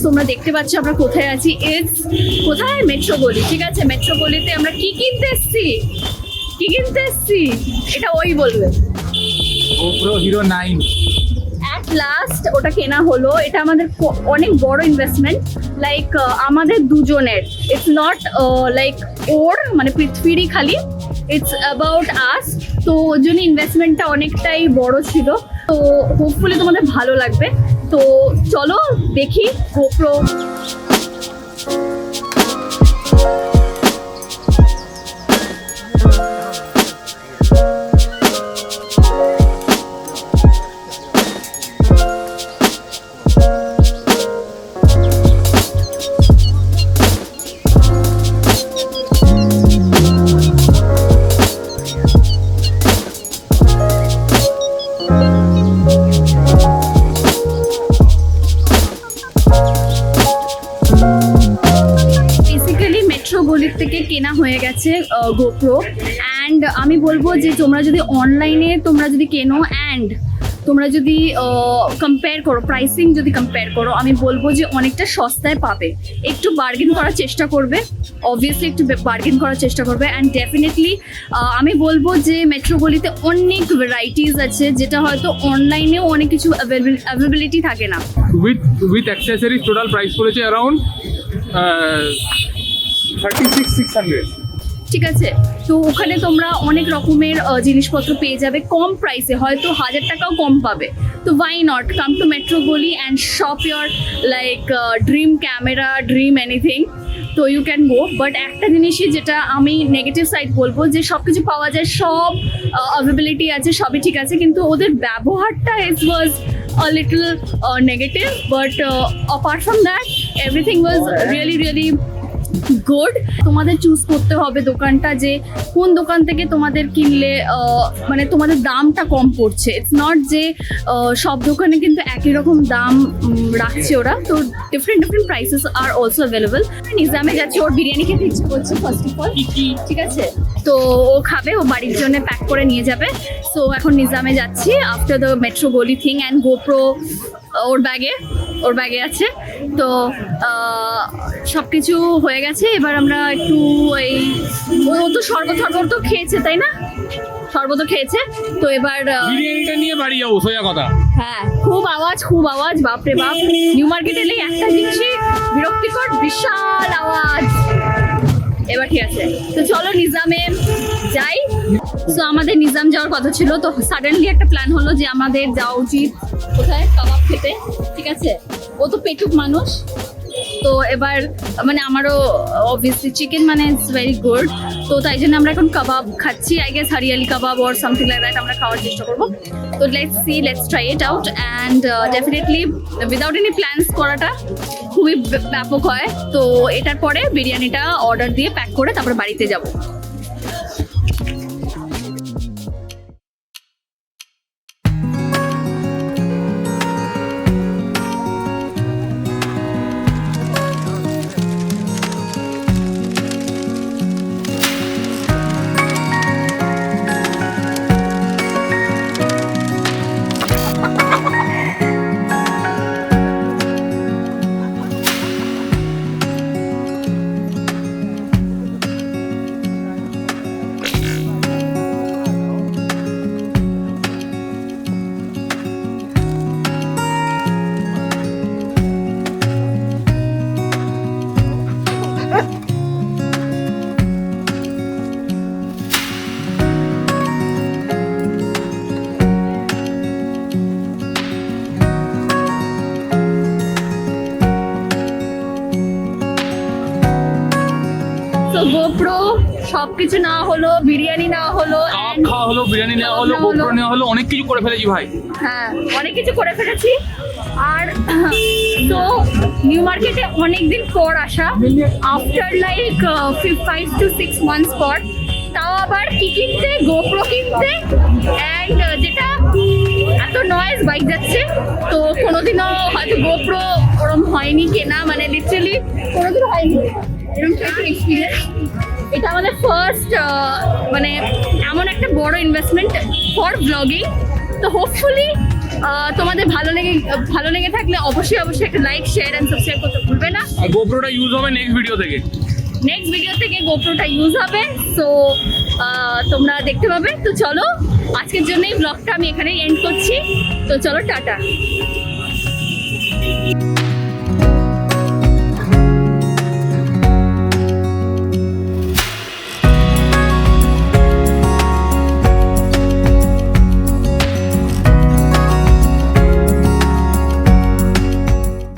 তোমরা দেখতে পাচ্ছ আমরা কোথায় আছি। ইটস কোথায়? মেট্রো গলি। ঠিক আছে, মেট্রো গলিতে আমরা কি কিনতে এসছি এটা ওই বলবে। GoPro Hero 9 অ্যাট লাস্ট ওটা কেনা হলো। এটা আমাদের অনেক বড় ইনভেস্টমেন্ট, লাইক আমাদের দুজনের। ইটস নট লাইক ওর মানে পৃথ্বীরই খালি, ইটস অ্যাবাউট আস। তো ওর জন্য ইনভেস্টমেন্টটা অনেকটাই বড় ছিল। তো হোপফুলি তোমাদের ভালো লাগবে। তো চলো দেখি GoPro। গলির থেকে কেনা হয়ে গেছে GoPro। অ্যান্ড আমি বলবো যে তোমরা যদি অনলাইনে তোমরা যদি কেনো অ্যান্ড তোমরা যদি কম্পেয়ার করো, প্রাইসিং যদি কম্পেয়ার করো, আমি বলবো যে অনেকটা সস্তায় পাবে। একটু বার্গেন করার চেষ্টা করবে, অবভিয়াসলি একটু বার্গেন করার চেষ্টা করবে। অ্যান্ড ডেফিনেটলি আমি বলবো যে মেট্রো গলিতে অনেক ভ্যারাইটিস আছে, যেটা হয়তো অনলাইনেও অনেক কিছু অ্যাভেলেবিলিটি থাকে না। উইথ অ্যাক্সেসরিজ টোটাল প্রাইস পড়েছে অ্যারাউন্ড 36,600। ঠিক আছে, তো ওখানে তোমরা অনেক রকমের জিনিসপত্র পেয়ে যাবে কম প্রাইসে, হয়তো 1000 টাকাও কম পাবে। তো why not come to metro Gali and shop your like dream camera, dream anything. তো ইউ ক্যান গো। বাট একটা জিনিসই যেটা আমি নেগেটিভ সাইড বলবো, যে সব কিছু পাওয়া যায়, সব অ্যাভেলেবিলিটি আছে, সবই ঠিক আছে, কিন্তু ওদের ব্যবহারটা ইট ওয়াজ a little negative, but apart from that everything was really good. তোমাদের চুজ করতে হবে দোকানটা, যে কোন দোকান থেকে তোমাদের কিনলে মানে তোমাদের দামটা কম পড়ছে। ইটস নট যে সব দোকানে কিন্তু একই রকম দাম রাখছে ওরা। তো ডিফারেন্ট প্রাইসেস আর অলসো অ্যাভেলেবল। নিজামে যাচ্ছি, ওর বিরিয়ানি খেতে ইচ্ছে করছে ফার্স্ট অফ অল। ঠিক আছে, তো ও খাবে, ও বাড়ির জন্য প্যাক করে নিয়ে যাবে। সো এখন নিজামে যাচ্ছি আফটার দ্য মেট্রো গলি থিং। অ্যান্ড GoPro ওর ব্যাগে আছে। তো সব কিছু হয়ে গেছে। এবার আমরা একটু এই ও তো শরবত তো খেয়েছে, তাই না? শরবত খেয়েছে। তো এবার বিরিয়ানিটা নিয়ে বাড়ি যাবো, সোজা কথা। হ্যাঁ, খুব আওয়াজ, বাপরে বাপ। নিউ মার্কেট এলে একটা জিনিসই বিরক্তিকর, বিশাল আওয়াজ। এবার ঠিক আছে, তো চলো নিজামে যাই। তো আমাদের নিজাম যাওয়ার কথা ছিল, তো সাডেনলি একটা প্ল্যান হলো যে আমাদের যাওয়া উচিত কোথায়, কাবাব খেতে। ঠিক আছে, ও তো পেটুক মানুষ, তো এবার মানে আমারও অবভিয়াসলি চিকেন মানে ইটস ভেরি গুড। তো তাই জন্য আমরা এখন কাবাব খাচ্ছি। I guess hariyali kebab or something like that আমরা খাওয়ার চেষ্টা করবো। তো let's try it out. And definitely without any plans করাটা খুবই ব্যাপক হয়। তো এটার পরে বিরিয়ানিটা অর্ডার দিয়ে প্যাক করে তারপরে বাড়িতে যাবো। GoPro সবকিছু না হলো, বিরিয়ানি না হলো, খাওয়া হলো, বিরিয়ানি নেওয়া হলো, GoPro নেওয়া হলো, অনেক কিছু করে ফেলেছি ভাই। হ্যাঁ, অনেক কিছু করে ফেলেছি। আর তো নিউ মার্কেটে অনেকদিন পর আসা, আফটার লাইক 5 to 6 months পর। তাও আবার কি কিনতে, GoPro কিনতে। অ্যান্ড যেটা এত নয়েজ বাইক যাচ্ছে, তো কোনোদিনও হয়তো GoPro ওরম হয়নি কেনা, মানে লিটারালি কোনোদিনও হয়নি এরকম একটা এক্সপিরিয়েন্স। এটা আমাদের ফার্স্ট মানে এমন একটা বড় ইনভেস্টমেন্ট ফর ব্লগিং। তো হোপফুলি তোমাদের ভালো লেগে থাকলে অবশ্যই একটা লাইক শেয়ার এন্ড সাবস্ক্রাইব করতে ভুলবে না। আর গোপ্রোটা ইউজ হবে নেক্সট ভিডিও থেকে। নেক্সট ভিডিও থেকে গোপ্রোটা ইউজ হবে, সো তোমরা দেখতে পাবে। তো চলো, আজকের জন্য এই ব্লগটা আমি এখানেই এন্ড করছি। তো চলো, টাটা।